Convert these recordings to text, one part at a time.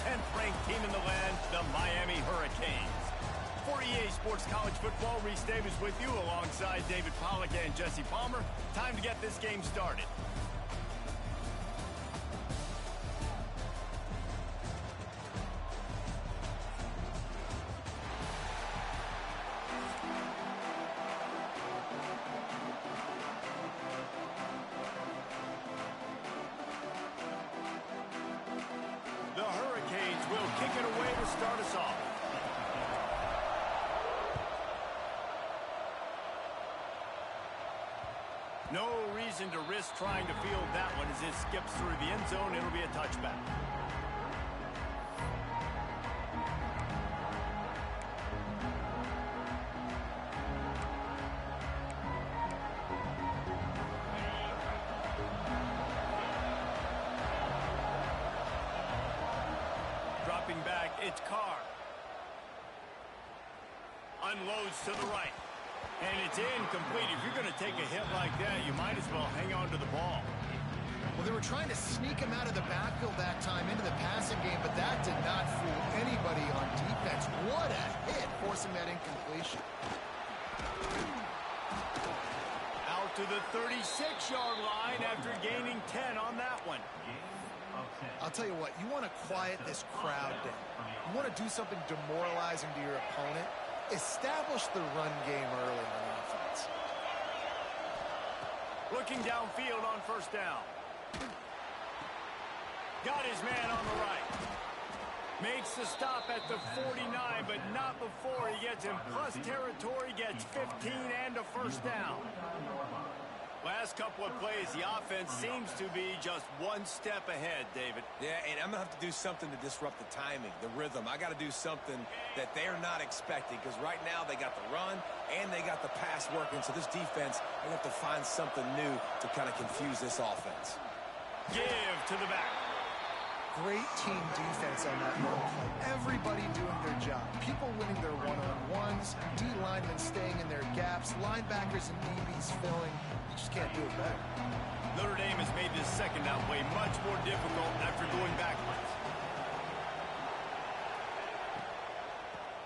10th-ranked team in the land, the Miami Hurricanes. For EA Sports College Football, Reese Davis with you alongside David Pollack and Jesse Palmer. Time to get this game started. The Hurricanes will kick it away to start us off. No reason to risk trying to field that one as it skips through the end zone. It'll be a touchback. Dropping back, it's Carr. Unloads to the right. And it's incomplete. If you're going to take a hit like that, you might as well hang on to the ball. Well, they were trying to sneak him out of the backfield that time into the passing game, but that did not fool anybody on defense. What a hit, forcing that incompletion. Out to the 36-yard line after gaining 10 on that one. I'll tell you what, you want to quiet this crowd down. You want to do something demoralizing to your opponent. Establish the run game early on offense. Looking downfield on first down. Got his man on the right. Makes the stop at the 49, but not before he gets in plus territory, gets 15 and a first down. Last couple of plays, the offense seems to be just one step ahead, David. Yeah, and I'm going to have to do something to disrupt the timing, the rhythm. I got to do something that they're not expecting because right now they got the run and they got the pass working. So this defense, they have to find something new to kind of confuse this offense. Give to the back. Great team defense on that run play. Everybody doing their job. People winning their one-on-ones, D linemen staying in their gaps, linebackers and DBs filling. You just can't do it better. Notre Dame has made this second down play much more difficult after going backwards.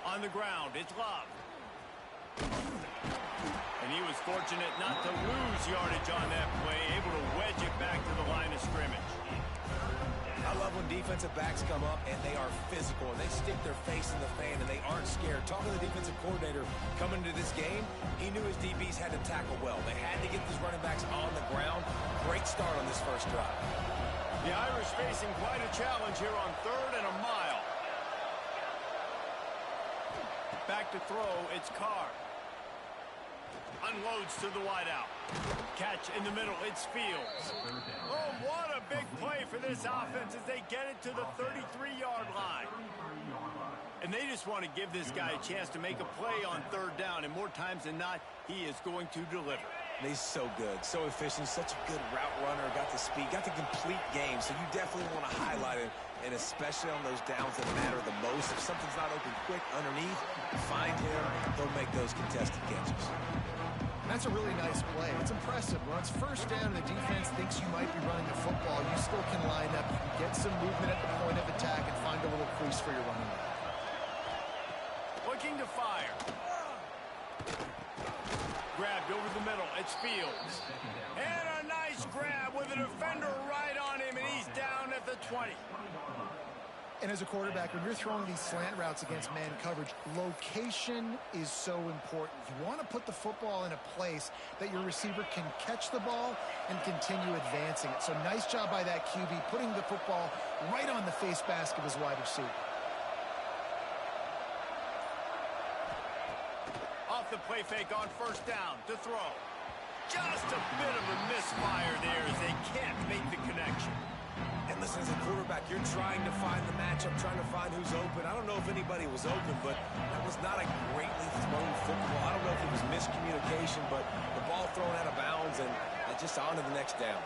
On the ground, it's Love. And he was fortunate not to lose yardage on that play, able to wedge it back to the line of scrimmage. I love when defensive backs come up and they are physical and they stick their face in the fan and they aren't scared. Talking to the defensive coordinator coming into this game, he knew his DBs had to tackle well. They had to get these running backs on the ground. Great start on this first drive. The Irish facing quite a challenge here on 3rd and a mile. Back to throw, it's Carr. Unloads to the wideout. Catch in the middle, it's Fields. Oh, what a big play for this offense as they get it to the 33-yard line. And they just want to give this guy a chance to make a play on 3rd down, and more times than not, he is going to deliver. He's so good, so efficient, such a good route runner, got the speed, got the complete game, so you definitely want to highlight it, and especially on those downs that matter the most. If something's not open quick underneath, find him, he'll make those contested catches. That's a really nice play. It's impressive. When it's first down and the defense thinks you might be running the football, you still can line up, you can get some movement at the point of attack and find a little crease for your running back. Looking to fire. Grabbed over the middle. It's Fields. And a nice grab with a defender right on him, and he's down at the 20. And as a quarterback, when you're throwing these slant routes against man coverage, location is so important. You want to put the football in a place that your receiver can catch the ball and continue advancing it. So nice job by that QB, putting the football right on the face mask of his wide receiver. Off the play fake on first down to throw. Just a bit of a misfire there as they can't make the connection. And listen, as a quarterback, you're trying to find the matchup, trying to find who's open. I don't know if anybody was open, but that was not a greatly thrown football. I don't know if it was miscommunication, but the ball thrown out of bounds and just on to the next down.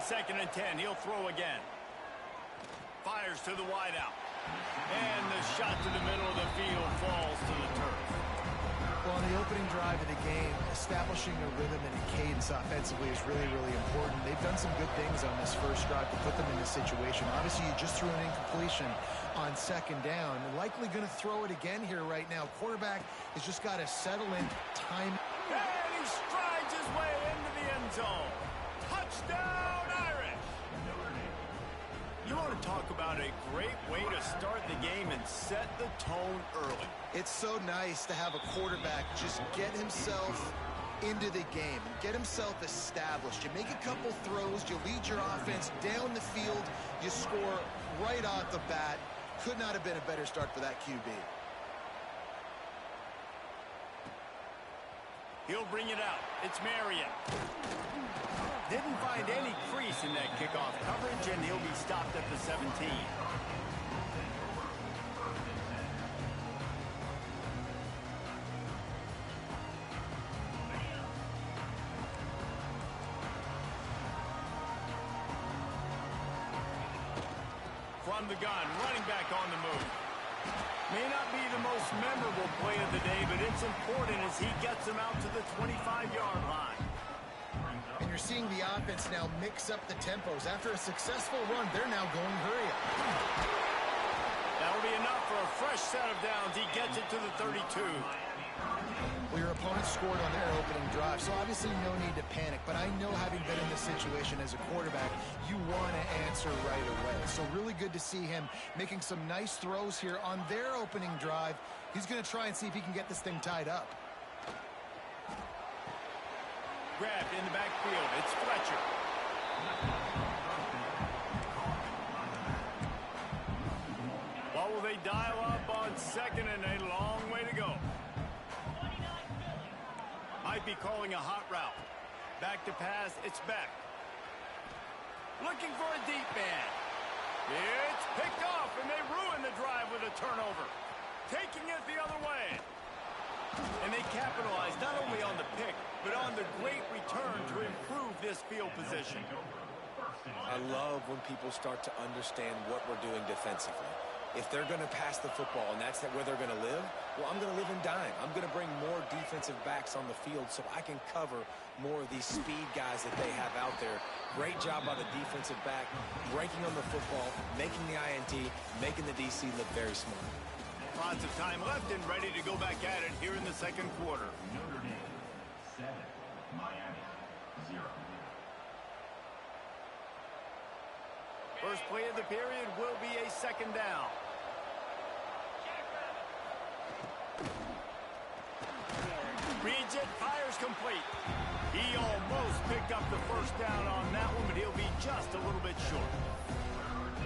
Second and 10, he'll throw again. Fires to the wideout. And the shot to the middle of the field falls to the turf. Well, on the open opening drive of the game, establishing a rhythm and a cadence offensively is really, really important. They've done some good things on this first drive to put them in this situation. Obviously, you just threw an incompletion on second down. Likely going to throw it again here right now. Quarterback has just got to settle in time. And he strides his way into the end zone. Touchdown, Irish! You want to talk about a great way to start the game and set the tone early. It's so nice to have a quarterback just get himself into the game and get himself established. You make a couple throws, you lead your offense down the field, you score right off the bat. Could not have been a better start for that QB. He'll bring it out. It's Marion. Didn't find any crease in that kickoff coverage, and he'll be stopped at the 17. From the gun, running back on the move. May not be the most memorable play of the day, but it's important as he gets him out to the 25-yard line. And you're seeing the offense now mix up the tempos. After a successful run, they're now going hurry up. That'll be enough for a fresh set of downs. He gets it to the 32. Well, your opponent scored on their opening drive, so obviously no need to panic. But I know, having been in this situation as a quarterback, you want to answer right away. So really good to see him making some nice throws here on their opening drive. He's going to try and see if he can get this thing tied up. Grabbed in the backfield. It's Fletcher. What will they dial up on second and a long way to go? Might be calling a hot route. Back to pass, it's Beck. Looking for a deep man. It's picked off, and they ruin the drive with a turnover. Taking it the other way. And they capitalize not only on the pick, but on the great return to improve this field position. I love when people start to understand what we're doing defensively. If they're going to pass the football and that's where they're going to live, well, I'm going to live in dime. I'm going to bring more defensive backs on the field so I can cover more of these speed guys that they have out there. Great job by the defensive back, breaking on the football, making the INT, making the DC look very smart. Lots of time left and ready to go back at it here in the second quarter. Notre Dame 7, Miami 0. First play of the period will be a second down. Reads it, fires complete. He almost picked up the first down on that one, but he'll be just a little bit short.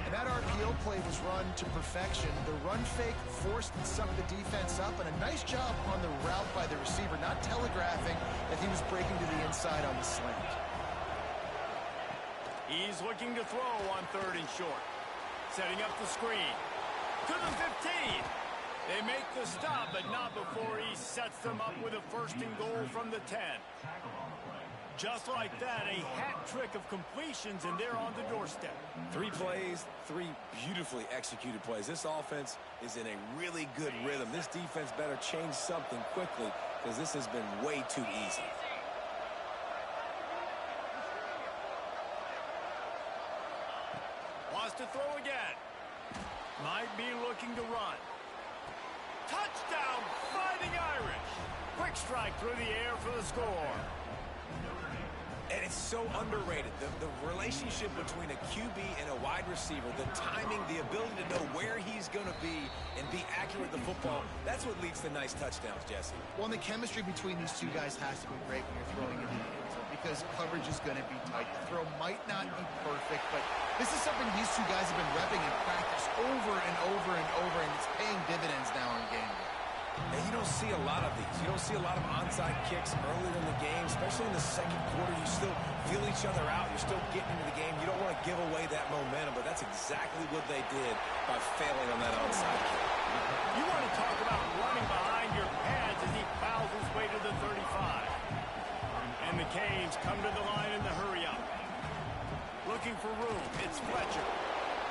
And that RPO play was run to perfection. The run fake forced and sucked the defense up, and a nice job on the route by the receiver, not telegraphing that he was breaking to the inside on the slant. He's looking to throw on third and short. Setting up the screen. To the 15. They make the stop, but not before he sets them up with a first and goal from the 10. Just like that, a hat trick of completions, and they're on the doorstep. 3 plays, 3 beautifully executed plays. This offense is in a really good rhythm. This defense better change something quickly because this has been way too easy. Wants to throw again. Might be looking to run. Touchdown, Fighting Irish. Quick strike through the air for the score. And it's so underrated. The relationship between a QB and a wide receiver, the timing, the ability to know where he's going to be and be accurate with the football, that's what leads to nice touchdowns, Jesse. Well, and the chemistry between these two guys has to be great when you're throwing into the end zone because coverage is going to be tight. The throw might not be perfect, but this is something these two guys have been repping in practice over and over and over, and it's paying dividends now in game day. And you don't see a lot of these. You don't see a lot of onside kicks earlier in the game, especially in the second quarter. You still feel each other out. You're still getting into the game. You don't want to give away that momentum, but that's exactly what they did by failing on that onside kick. You want to talk about running behind your pads as he fouls his way to the 35. And the Canes come to the line in the hurry up. Looking for room. It's Fletcher.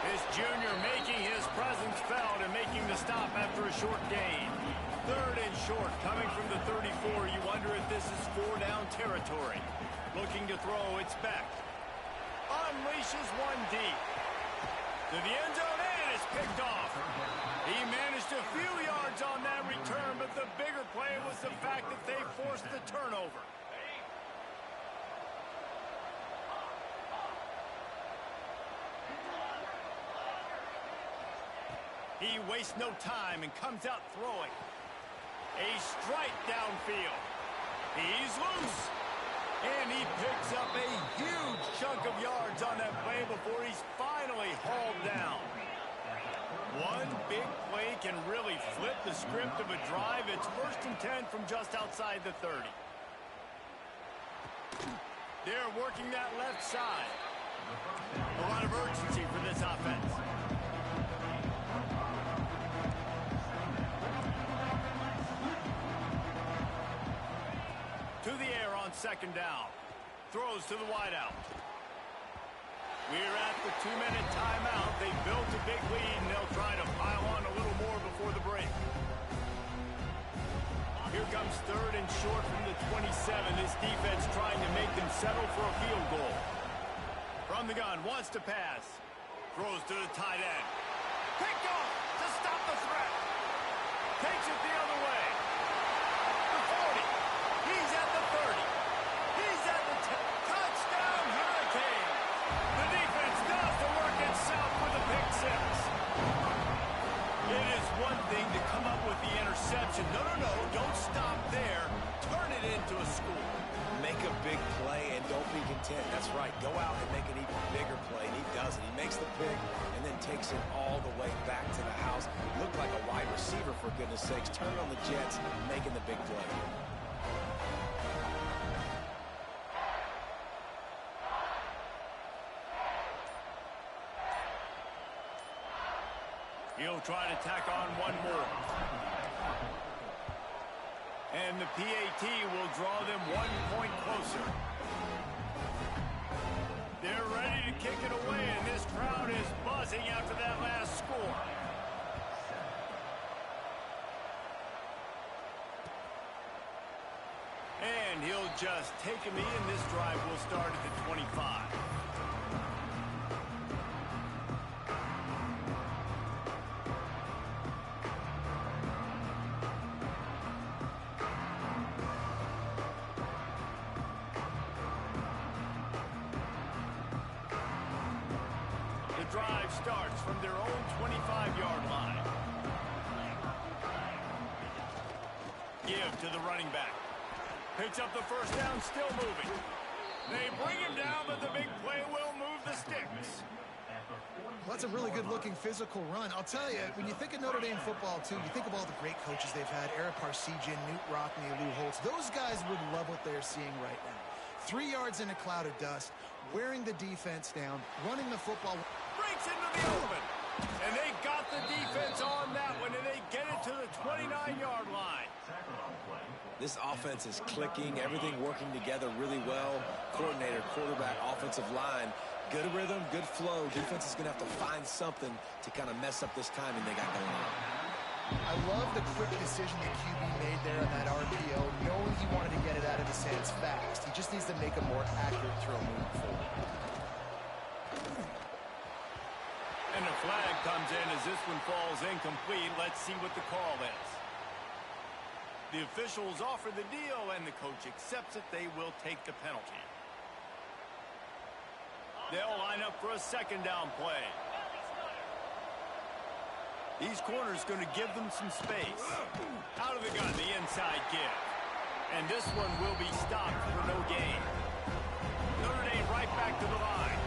This junior making his presence felt and making the stop after a short gain. Third and short coming from the 34 this is 4-down territory. Looking to throw, it's Beck. Unleashes one deep. To the end zone, and it's picked off. He managed a few yards on that return, but the bigger play was the fact that they forced the turnover. He wastes no time and comes out throwing. A strike downfield. He's loose. And he picks up a huge chunk of yards on that play before he's finally hauled down. One big play can really flip the script of a drive. It's 1st and 10 from just outside the 30. They're working that left side. A lot of urgency for this offense. To the air on 2nd down. Throws to the wideout. We're at the 2-minute timeout. They built a big lead, and they'll try to pile on a little more before the break. Here comes 3rd and short from the 27. This defense trying to make them settle for a field goal. From the gun, wants to pass. Throws to the tight end. Picked off to stop the threat. Takes it the other way. The 40. He's at the 30. He's at the 10. Touchdown, Hurricane. The defense does the work itself with a pick six. It is one thing to come up with the interception. No, don't stop there. Turn it into a score. Make a big play and don't be content. That's right. Go out and make an even bigger play. And he does it. He makes the pick and then takes it all the way back to the house. Looked like a wide receiver, for goodness sakes. Turn on the Jets, making the big play. He'll try to tack on one more. And the PAT will draw them 1 point closer. They're ready to kick it away, and this crowd is buzzing after that last score. And he'll just take a knee, and this drive will start at the 25. Drive starts from their own 25-yard line. Give to the running back. Picks up the 1st down, still moving. They bring him down, but the big play will move the sticks. Well, that's a really good-looking physical run. I'll tell you, when you think of Notre Dame football, too, you think of all the great coaches they've had, Eric Parsegian, Newt Rockne, Lou Holtz. Those guys would love what they're seeing right now. 3 yards in a cloud of dust, wearing the defense down, running the football. Breaks into the open. And they got the defense on that one, and they get it to the 29-yard line. This offense is clicking, everything working together really well. Coordinator, quarterback, offensive line. Good rhythm, good flow. Defense is going to have to find something to kind of mess up this timing they got going on. I love the quick decision the QB made there on that RPO, knowing he wanted to get it out of his hands fast. He just needs to make a more accurate throw moving forward. And a flag comes in as this one falls incomplete. Let's see what the call is. The officials offer the deal, and the coach accepts it. They will take the penalty. They'll line up for a 2nd down play. These corners going to give them some space. Out of the gun, the inside give. And this one will be stopped for no gain. Notre Dame right back to the line.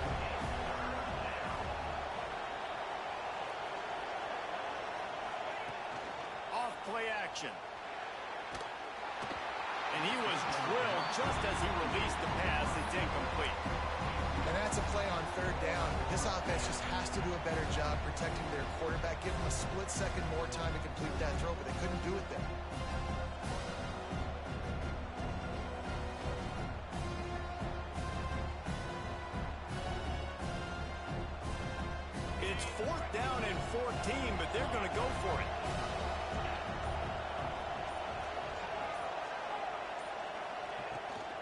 Off play action. And he was drilled just as he released the pass. It's incomplete. And that's a play on 3rd down. This offense just has to do a better job protecting their quarterback. Give them a split second more time to complete that throw, but they couldn't do it there. It's 4th down and 14, but they're going to go for it.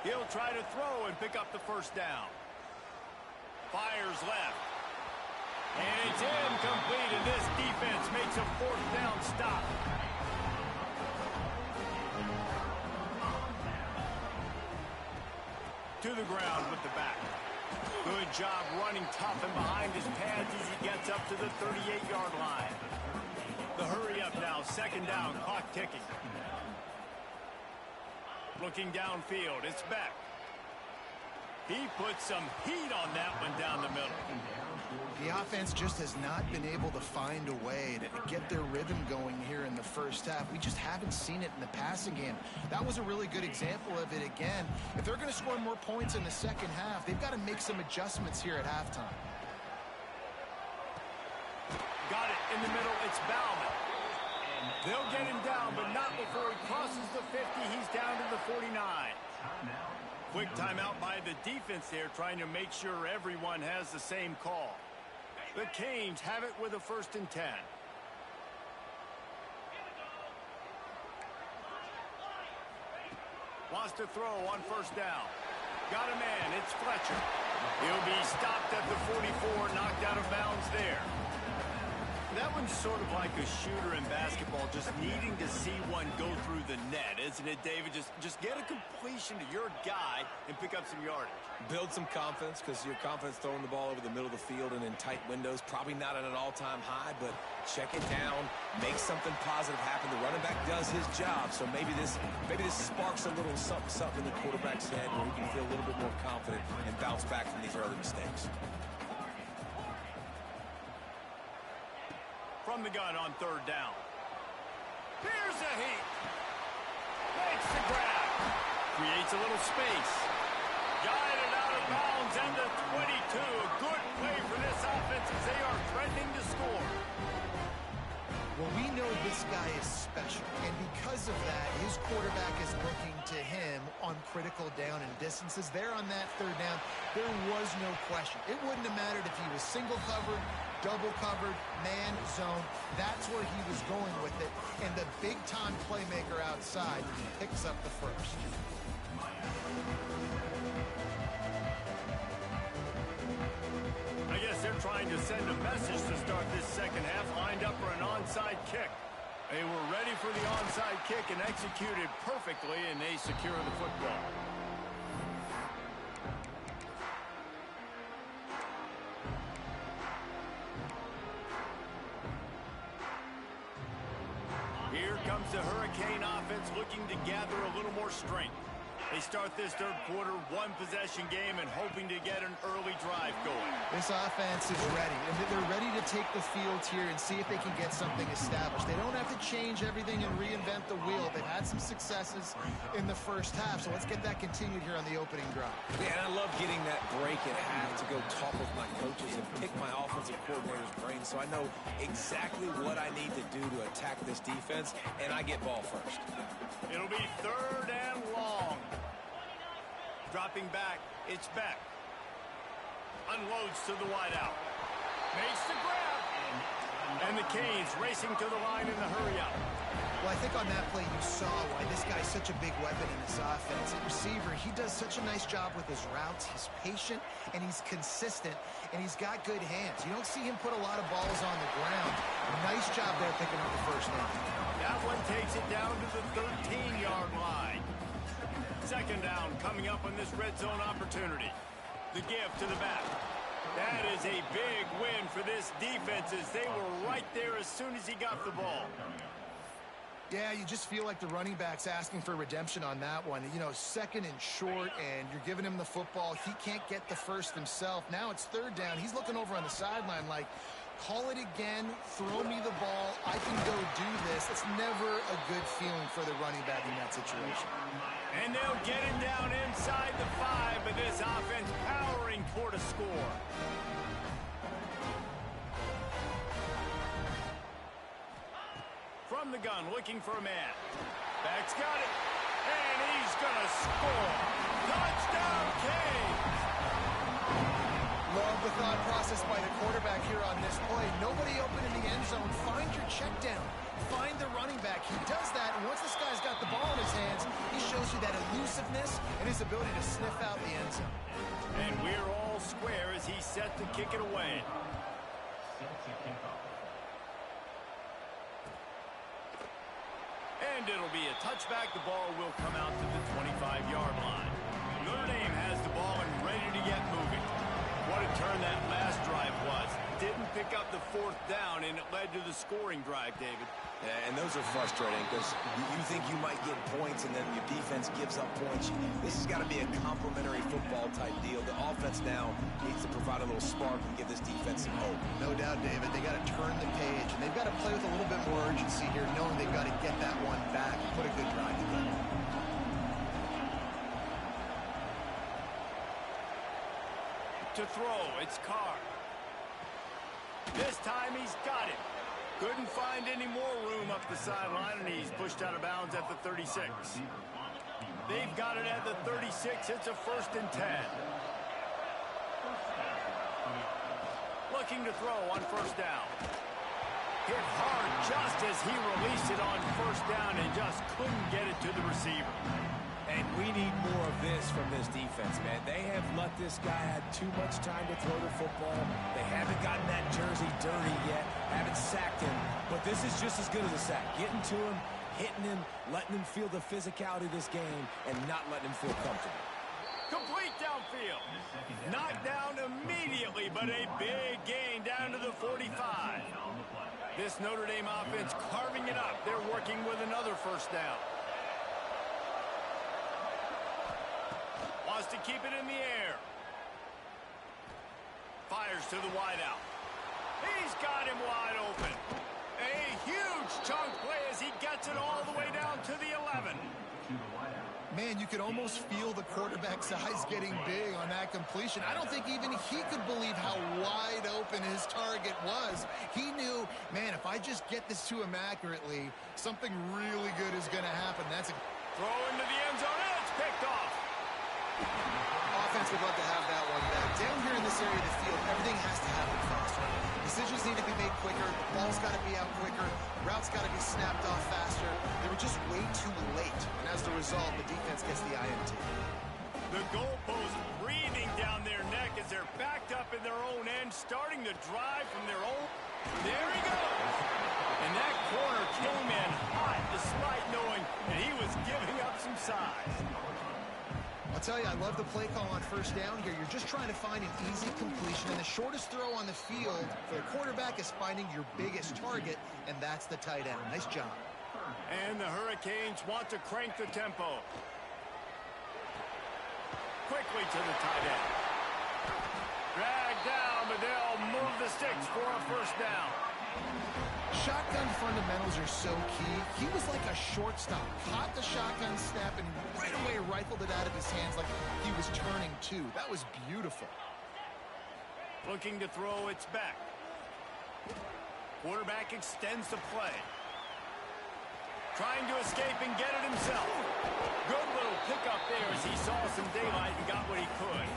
He'll try to throw and pick up the first down. Fires left. And it's incomplete, and this defense makes a fourth down stop. To the ground with the back. Good job running tough and behind his pads as he gets up to the 38-yard line. The hurry up now, second down, clock ticking. Looking downfield, it's Beck. He puts some heat on that one down the middle. The offense just has not been able to find a way to get their rhythm going here in the first half. We just haven't seen it in the passing game. That was a really good example of it again. If they're going to score more points in the second half, they've got to make some adjustments here at halftime. Got it in the middle. It's Bauman. They'll get him down, but not before he crosses the 50. He's down to the 49. Quick timeout by the defense there, trying to make sure everyone has the same call. The Canes have it with a 1st and 10. Wants to throw on first down. Got a man. It's Fletcher. He'll be stopped at the 44, knocked out of bounds there. That one's sort of like a shooter in basketball, just needing to see one go through the net, isn't it, David? Just get a completion to your guy and pick up some yardage. Build some confidence, because your confidence throwing the ball over the middle of the field and in tight windows, probably not at an all-time high, but check it down, make something positive happen. The running back does his job, so maybe this sparks a little something in the quarterback's head where he can feel a little bit more confident and bounce back from these early mistakes. From the gun on 3rd down. Here's a heat. Makes the grab. Creates a little space. Guided out of bounds and the 22. A good play for this offense as they are threatening to score. Well, we know this guy is special, and because of that, his quarterback is looking to him on critical down and distances. There on that 3rd down, there was no question. It wouldn't have mattered if he was single covered, double covered, man, zone. That's where he was going with it, and the big-time playmaker outside picks up the first. I guess they're trying to send a message to start this second half, lined up for an onside kick. They were ready for the onside kick and executed perfectly, and they secure the football. Here comes the Hurricane offense looking to gather a little more strength. They start this 3rd quarter, 1-possession game, and hoping to get an early drive going. This offense is ready, and they're ready to take the field here and see if they can get something established. They don't have to change everything and reinvent the wheel. They've had some successes in the first half, so let's get that continued here on the opening drive. Yeah, and I love getting that break at half to go talk with my coaches and pick my offensive coordinator's brain so I know exactly what I need to do to attack this defense, and I get ball first. It'll be 3rd and long. Dropping back, it's Beck. Unloads to the wideout. Makes the grab. And the Canes racing to the line in the hurry-up. Well, I think on that play you saw why this guy's such a big weapon in this offense. At receiver, he does such a nice job with his routes. He's patient, and he's consistent, and he's got good hands. You don't see him put a lot of balls on the ground. Nice job there picking up the first down. That one takes it down to the 13-yard line. 2nd down coming up on this red zone opportunity. The give to the back. That is a big win for this defense as they were right there as soon as he got the ball. Yeah, you just feel like the running back's asking for redemption on that one. You know, 2nd and short, and you're giving him the football. He can't get the first himself. Now it's 3rd down. He's looking over on the sideline like, call it again, throw me the ball, I can go do this. It's never a good feeling for the running back in that situation. And they'll get him down inside the 5, but this offense powering toward a score. From the gun, looking for a man. Beck's got it, and he's going to score. Touchdown, Canes! Love the thought process process by the quarterback here on this play. Nobody open in the end zone. Find your check down. Find the running back. He does that, and once this guy's got the ball in his hands, he shows you that elusiveness and his ability to sniff out the end zone. And we're all square as he's set to kick it away. And it'll be a touchback. The ball will come out to the 25-yard line. Notre Dame has the ball and ready to get moving. What a turn that last drive was. Didn't pick up the fourth down, and it led to the scoring drive, David. Yeah, and those are frustrating because you think you might get points and then your defense gives up points. This has got to be a complementary football type deal. The offense now needs to provide a little spark and give this defense some hope. No doubt, David. They got to turn the page, and they've got to play with a little bit more urgency here, knowing they've got to get that one back and put a good drive together. To throw, it's Carr. This time he's got it. Couldn't find any more room up the sideline, and he's pushed out of bounds at the 36. They've got it at the 36. It's a 1st and 10. Looking to throw on 1st down. Hit hard just as he released it on 1st down and just couldn't get it to the receiver. And we need more of this from this defense, man. They have let this guy have too much time to throw the football. They haven't gotten that jersey dirty yet, haven't sacked him. But this is just as good as a sack. Getting to him, hitting him, letting him feel the physicality of this game, and not letting him feel comfortable. Complete downfield. Knocked down immediately, but a big gain down to the 45. This Notre Dame offense carving it up. They're working with another 1st down. Wants to keep it in the air. Fires to the wideout. He's got him wide open. A huge chunk play as he gets it all the way down to the 11. Man, you could almost feel the quarterback's eyes getting big on that completion. I don't think even he could believe how wide open his target was. He knew, man, if I just get this to him accurately, something really good is going to happen. That's a throw into the end zone, and it's picked off. Offense would love to have that one back. Down here in this area of the field, everything has to happen faster. Decisions need to be made quicker. The ball's got to be out quicker. Routes got to be snapped off faster. They were just way too late. And as a result, the defense gets the INT. The goalpost breathing down their neck as they're backed up in their own end, starting to drive from their own. There he goes. And that corner came in hot despite knowing that he was giving up some size. I'll tell you, I love the play call on 1st down here. You're just trying to find an easy completion, and the shortest throw on the field for the quarterback is finding your biggest target, and that's the tight end. Nice job. And the Hurricanes want to crank the tempo. Quickly to the tight end. Drag down, but they'll move the sticks for a 1st down. Shotgun fundamentals are so key. He was like a shortstop. Caught the shotgun snap and right away rifled it out of his hands like he was turning two. That was beautiful. Looking to throw, it's back. Quarterback extends the play. Trying to escape and get it himself. Good little pickup there as he saw some daylight and got what he could.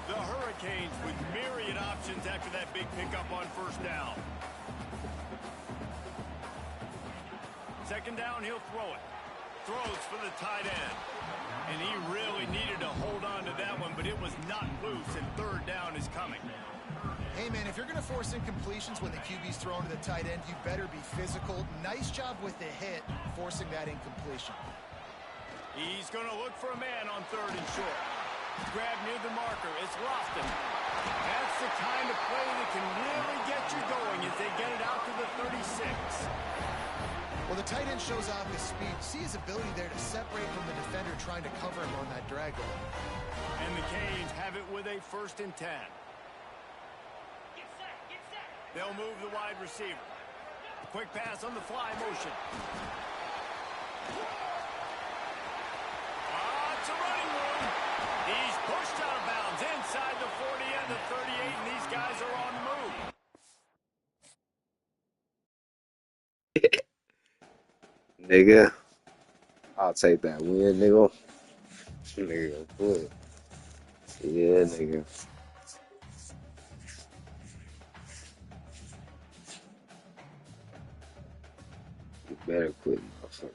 The Hurricanes with myriad options after that big pickup on 1st down. 2nd down, he'll throw it. Throws for the tight end. And he really needed to hold on to that one, but it was not loose, and 3rd down is coming. Hey, man, if you're going to force incompletions when the QB's thrown to the tight end, you better be physical. Nice job with the hit, forcing that incompletion. He's going to look for a man on 3rd and short. Grab near the marker. It's Lofton. That's the kind of play that can really get you going as they get it out to the 36. Well, the tight end shows off his speed. See his ability there to separate from the defender trying to cover him on that drag roll. And the Canes have it with a 1st and 10. They'll move the wide receiver. Quick pass on the fly motion. It's a running room. He's pushed out of bounds inside the 40 and the 38, and these guys are on the move. Nigga, I'll take that win, nigga. Nigga, good. Yeah, nigga. Better quit, motherfucker.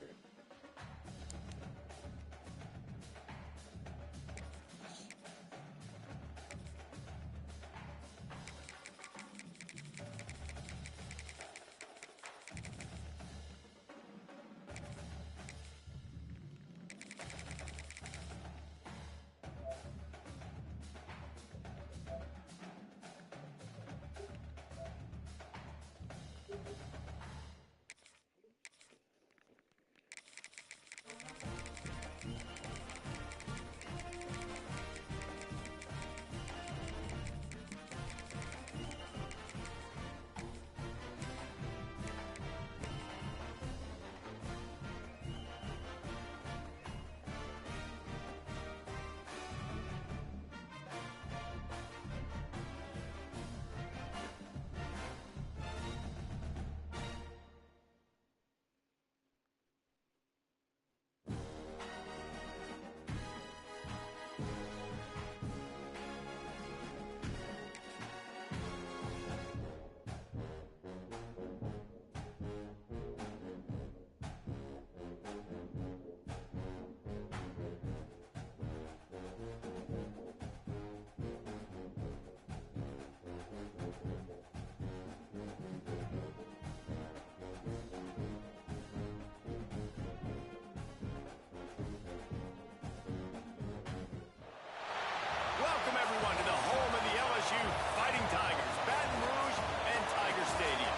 Welcome, everyone, to the home of the LSU Fighting Tigers, Baton Rouge and Tiger Stadium.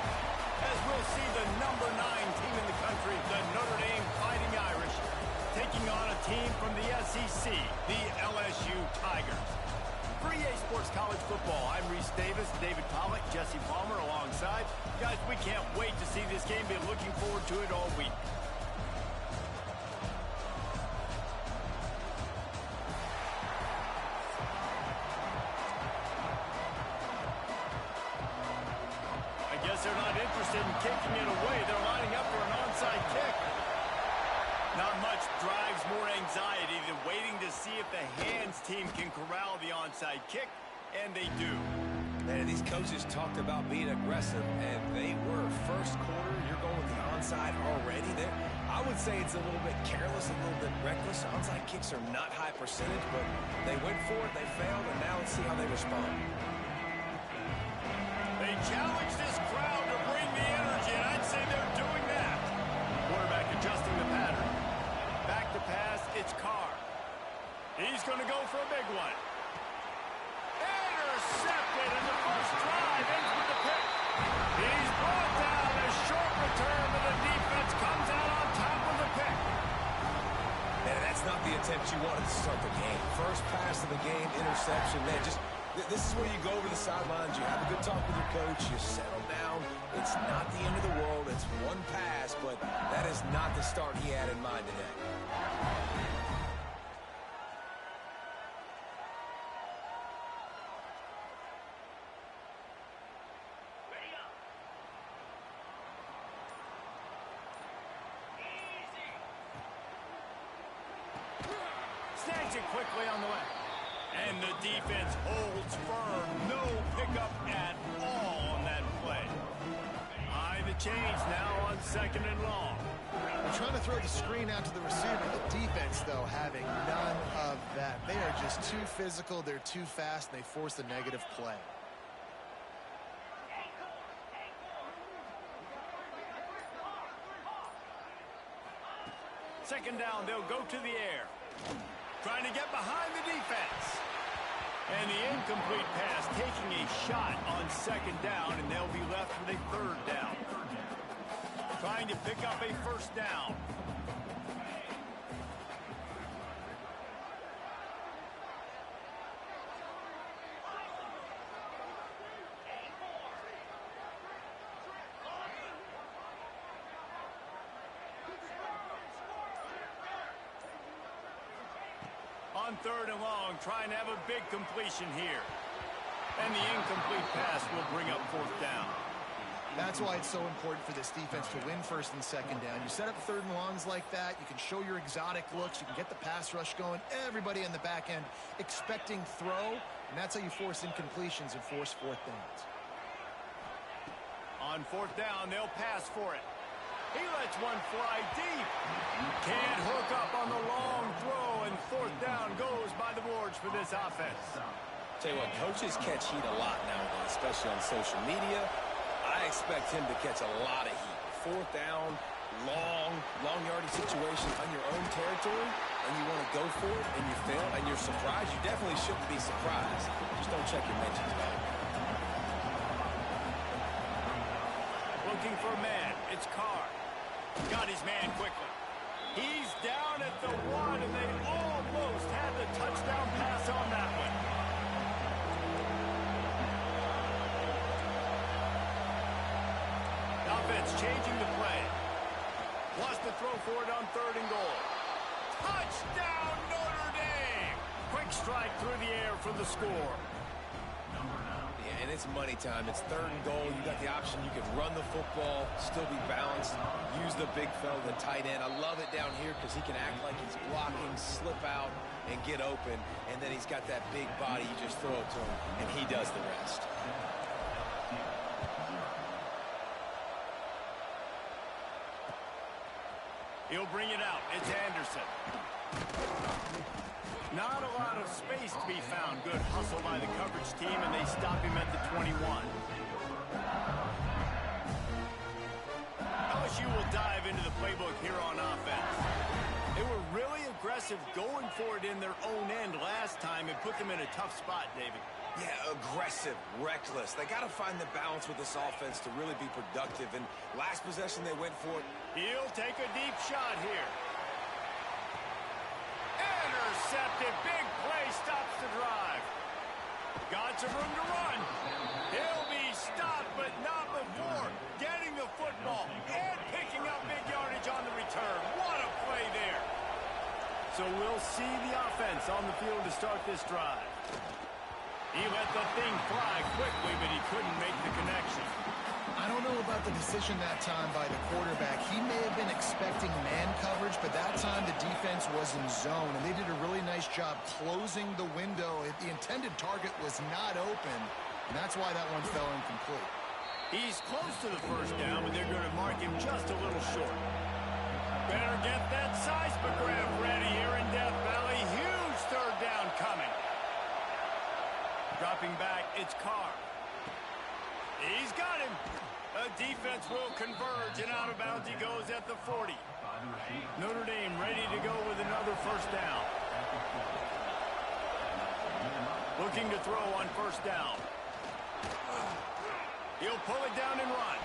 As we'll see the #9 team in the country, the Notre Dame Fighting Irish, taking on a team from the SEC, the LSU Tigers. For EA Sports College Football, I'm Reese Davis, David Pollack, Jesse Palmer alongside. Guys, we can't wait to see this game. Been looking forward to it all week. They're not interested in kicking it away. They're lining up for an onside kick. Not much drives more anxiety than waiting to see if the hands team can corral the onside kick, and they do. Man, these coaches talked about being aggressive, and they were. First quarter, you're going with the onside already. I would say it's a little bit careless, a little bit reckless. Onside kicks are not high percentage, but they went for it, they failed, and now let's see how they respond. They challenge this crowd to bring the energy, and I'd say they're doing that. Quarterback adjusting the pattern. Back to pass, it's Carr. He's going to go for a big one. Intercepted in the first drive, ends with the pick. He's brought down, a short return, and the defense comes out on top of the pick. And that's not the attempt you wanted to start the game. First pass of the game, interception, man, this is where you go over the sidelines, you have a good talk with your coach, you settle down. It's not the end of the world, it's one pass, but that is not the start he had in mind today. Snags it quickly on the way. And the defense holds firm. No pickup at all on that play. Eye the change now on 2nd and long. They're trying to throw the screen out to the receiver. The defense, though, having none of that. They are just too physical. They're too fast, and they force a negative play. Second down, they'll go to the air. Trying to get behind the defense. And the incomplete pass taking a shot on 2nd down, and they'll be left with a 3rd down. Trying to pick up a 1st down. On 3rd and long, trying to have a big completion here. And the incomplete pass will bring up 4th down. That's why it's so important for this defense to win 1st and 2nd down. You set up 3rd and longs like that, you can show your exotic looks, you can get the pass rush going, everybody in the back end expecting throw, and that's how you force incompletions and force 4th downs. On 4th down, they'll pass for it. He lets one fly deep. Can't hook up on the long throw, and fourth down goes by the boards for this offense. Tell you what, coaches catch heat a lot nowadays, especially on social media. I expect him to catch a lot of heat. Fourth down, long yardage situation on your own territory, and you want to go for it, and you fail, and you're surprised. You definitely shouldn't be surprised. Just don't check your mentions, dog. Looking for a man. It's Carr. Got his man quickly. He's down at the 1, and they almost had the touchdown pass on that one. Offense changing the play. Wants to throw for it on 3rd and goal. Touchdown, Notre Dame! Quick strike through the air for the score. Yeah, and it's money time. It's 3rd and goal. You got the option. You can run the football, still be balanced, use the big fella, the tight end. I love it down here because he can act like he's blocking, slip out, and get open. And then he's got that big body. You just throw it to him, and he does the rest. He'll bring it out. It's Anderson. Not a lot of space to be found. Good hustle by the coverage team, and they stop him at the 21. LSU will dive into the playbook here on offense. They were really aggressive going for it in their own end last time and put them in a tough spot, David. Yeah, aggressive, reckless. They got to find the balance with this offense to really be productive. And last possession, they went for it. He'll take a deep shot here. Intercepted. Big play stops the drive. Got some room to run. He'll be stopped, but not before getting the football and picking up big yardage on the return. What a play there. So we'll see the offense on the field to start this drive. He let the thing fly quickly, but he couldn't make the connection. I don't know about the decision that time by the quarterback. He may have been expecting man coverage, but that time the defense was in zone, and they did a really nice job closing the window. The intended target was not open, and that's why that one fell incomplete. He's close to the first down, but they're going to mark him just a little short. Better get that seismograph ready here in Death Valley. Huge 3rd down coming. Dropping back, it's Carr. He's got him. The defense will converge, and out of bounds he goes at the 40. Notre Dame ready to go with another first down. Looking to throw on first down. He'll pull it down and run.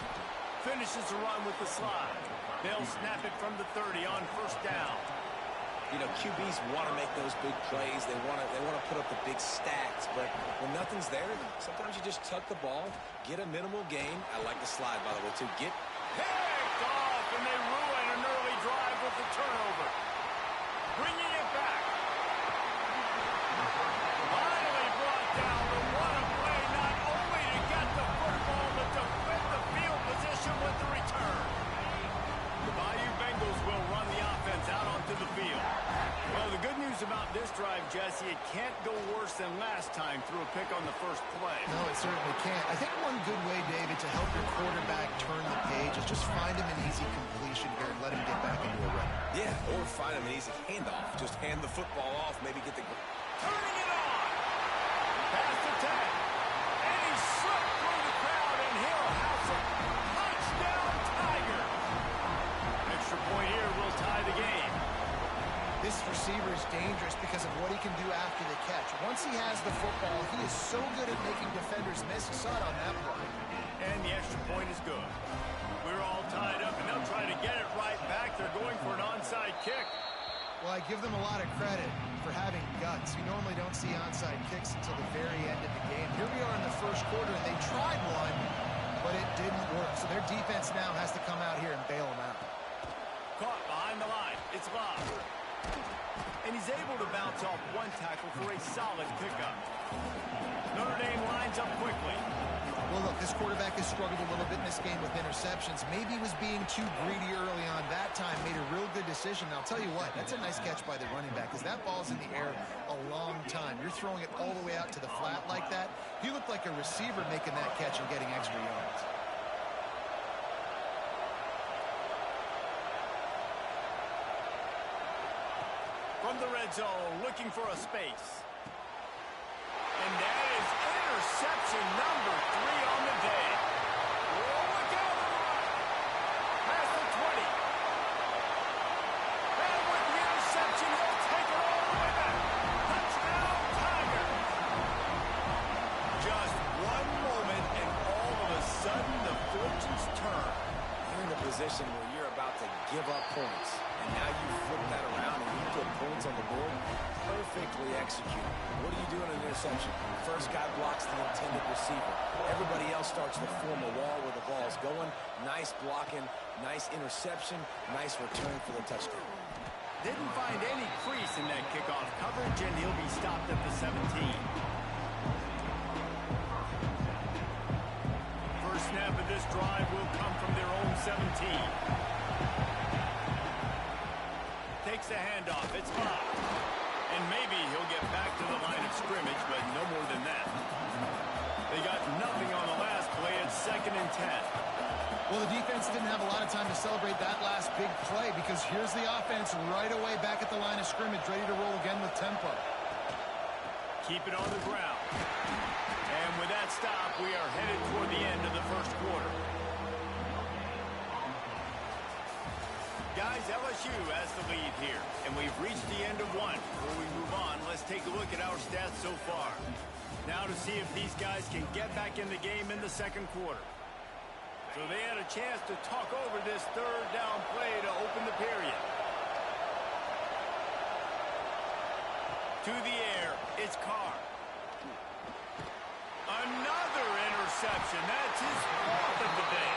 Finishes the run with the slide. They'll snap it from the 30 on first down. You know, QBs want to make those big plays. They want to put up the big stats. But when nothing's there, sometimes you just tuck the ball, get a minimal gain. I like the slide, by the way, too. Get picked off, and they ruin an early drive with the turnover. Bringing it back. Finally brought down, but what a play, not only to get the football, but to flip the field position with the return. The Bayou Bengals will run the offense out onto the field. Well, the good news about this drive, Jesse, it can't go worse than last time through a pick on the first play. No, it certainly can't. I think one good way, David, to help your quarterback turn the page is just find him an easy completion here and let him get back into a run. Yeah, or find him an easy handoff. Just hand the football off, maybe get the... Turning it on! Pass to 10. And he slipped through the crowd, and he'll house it. Touchdown, Tiger! Extra point here will tie the game. This receiver is dangerous because of what he can do after the catch. Once he has the football, he is so good at making defenders miss. You saw it on that play. And the extra point is good. We're all tied up, and they'll try to get it right back. They're going for an onside kick. Well, I give them a lot of credit for having guts. You normally don't see onside kicks until the very end of the game. Here we are in the first quarter, and they tried one, but it didn't work. So their defense now has to come out here and bail them out. Caught behind the line. It's Bob. And he's able to bounce off one tackle for a solid pickup. Notre Dame lines up quickly. Well, look, this quarterback has struggled a little bit in this game with interceptions. Maybe he was being too greedy early on. That time made a real good decision. I'll tell you what, that's a nice catch by the running back because that ball's in the air a long time. You're throwing it all the way out to the flat like that. He looked like a receiver making that catch and getting extra yards. red zone, looking for a space. And that is interception number 3 on the day. Oh, look out! Past the 20. And with the interception, he'll take it all the way back. Touchdown, Tiger. Just one moment, and all of a sudden, the fortunes turn. You're in a position where you're about to give up points. And now you flip that around and you put points on the board. Perfectly executed. What do you do in an interception? First guy blocks the intended receiver. Everybody else starts to form a wall where the ball's going. Nice blocking, nice interception, nice return for the touchdown. Didn't find any crease in that kickoff coverage, and he'll be stopped at the 17. First snap of this drive will come from their own 17. Takes the handoff. It's Bob. And maybe he'll get back to the line of scrimmage, but no more than that. They got nothing on the last play. It's 2nd and 10. Well, the defense didn't have a lot of time to celebrate that last big play because here's the offense right away back at the line of scrimmage, ready to roll again with tempo. Keep it on the ground. And with that stop, we are headed toward the end of the first quarter. Guys, LSU has the lead here, and we've reached the end of one. Before we move on, let's take a look at our stats so far. Now to see if these guys can get back in the game in the second quarter. So they had a chance to talk over this 3rd down play to open the period. To the air, it's Carr. Another interception. That's his 4th of the day.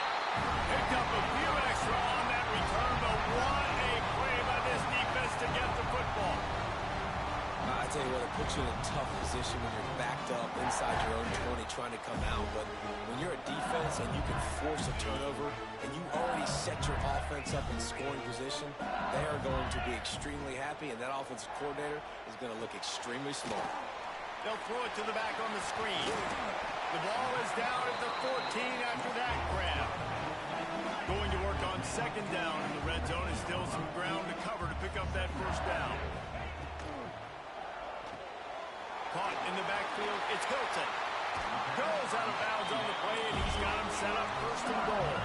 Picked up a few extra on that return, but what a play by this defense to get the football. I tell you what, it puts you in a tough position when you're backed up inside your own 20 trying to come out. But when you're a defense and you can force a turnover and you already set your offense up in scoring position, they are going to be extremely happy, and that offensive coordinator is going to look extremely smart. They'll throw it to the back on the screen. The ball is down at the 14 after that grab. Going to work on 2nd down in the red zone. Is still some ground to cover to pick up that 1st down. Caught in the backfield, it's Hilton. Goes out of bounds on the play, and he's got him set up 1st and goal.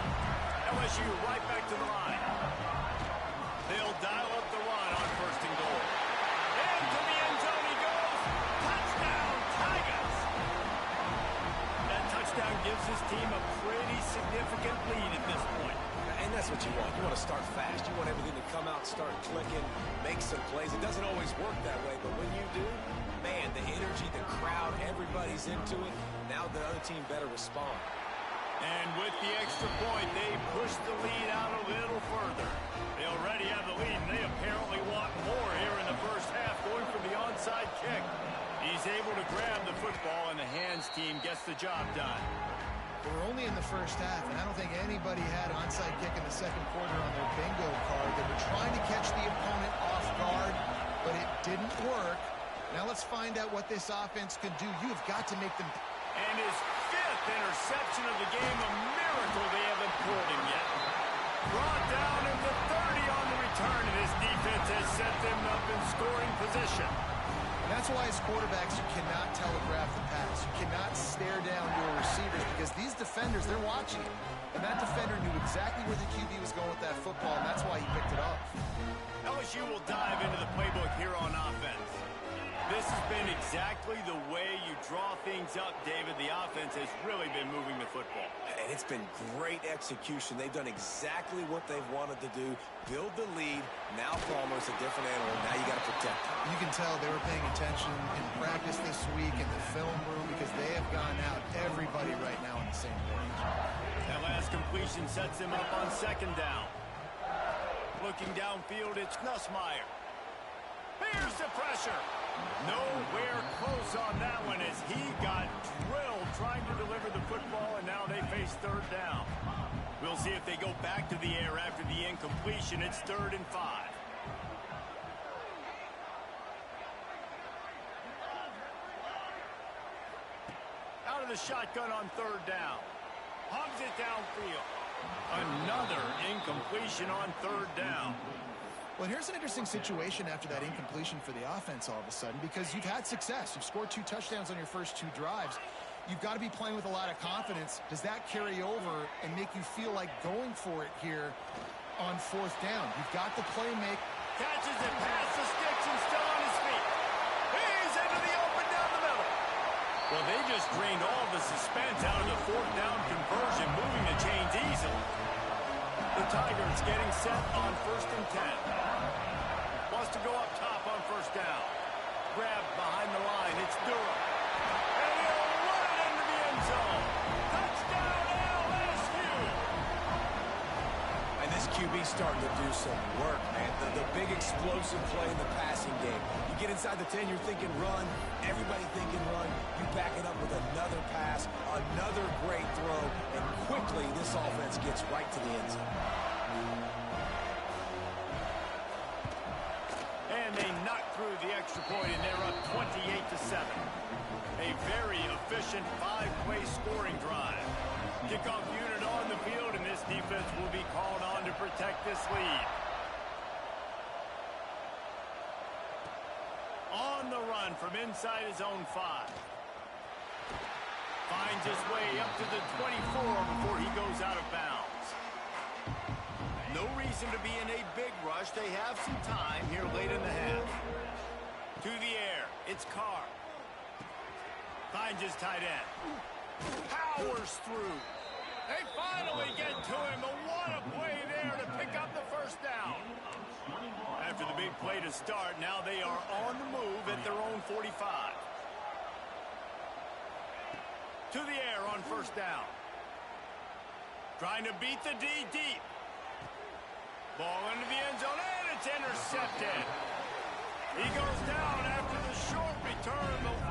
LSU right back to the line. They'll dial up the run on 1st and goal. And to the end zone he goes. Touchdown, Tigers! That touchdown gives his team a pretty significant lead at this point. And that's what you want. You want to start fast. You want everything to come out, start clicking, make some plays. It doesn't always work that way, but when you do, man, the energy, the crowd, everybody's into it. Now the other team better respond. And with the extra point, they push the lead out a little further. They already have the lead, and they apparently want more here in the first half, going for the onside kick. He's able to grab the football, and the hands team gets the job done. We're only in the first half, and I don't think anybody had an onside kick in the second quarter on their bingo card. They were trying to catch the opponent off guard, but it didn't work. Now let's find out what this offense can do. You have got to make them... And his 5th interception of the game, a miracle they haven't pulled him yet. Brought down in the 30 on the return, and his defense has set them up in scoring position. And that's why as quarterbacks, you cannot telegraph the pass. You cannot stare down your receivers because these defenders, they're watching it. And that defender knew exactly where the QB was going with that football, and that's why he picked it off. LSU will dive into the playbook here on offense. This has been exactly the way you draw things up, David. The offense has really been moving the football. And it's been great execution. They've done exactly what they've wanted to do. Build the lead. Now Palmer's a different animal. Now you got to protect him. You can tell they were paying attention in practice this week in the film room because they have gone out, everybody right now on the same page. That last completion sets him up on 2nd down. Looking downfield, it's Nussmeier. Here's the pressure. Nowhere close on that one as he got drilled trying to deliver the football, and now they face 3rd down. We'll see if they go back to the air after the incompletion. It's 3rd and 5. Out of the shotgun on 3rd down. Hogs it downfield. Another incompletion on 3rd down. Well, here's an interesting situation after that incompletion for the offense all of a sudden, because you've had success. You've scored 2 touchdowns on your first 2 drives. You've got to be playing with a lot of confidence. Does that carry over and make you feel like going for it here on 4th down? You've got the play make. Catches it past the sticks and still on his feet. He's into the open down the middle. Well, they just drained all the suspense out of the 4th down conversion, moving the chains easily. The Tigers getting set on 1st and 10. Wants to go up top on 1st down. Grabbed behind the line. It's Durham. And he'll run it into the end zone. Touchdown, LSU! And this QB's starting to do some work, man. The big explosive play in the passing game. You get inside the 10, you're thinking run. Everybody thinking run. You back it up with another pass, another great throw, and quickly this offense gets right to the end zone. And they knock through the extra point, and they're up 28-7. A very efficient 5-play scoring drive. Kickoff unit on the field, and this defense will be called on to protect this lead. On the run from inside his own 5. Finds his way up to the 24 before he goes out of bounds. No reason to be in a big rush. They have some time here late in the half. To the air. It's Carr. Finds his tight end. Powers through. They finally get to him. But what a play there to pick up the 1st down. After the big play to start, now they are on the move at their own 45. To the air on 1st down. Trying to beat the D deep. Ball into the end zone, and it's intercepted. He goes down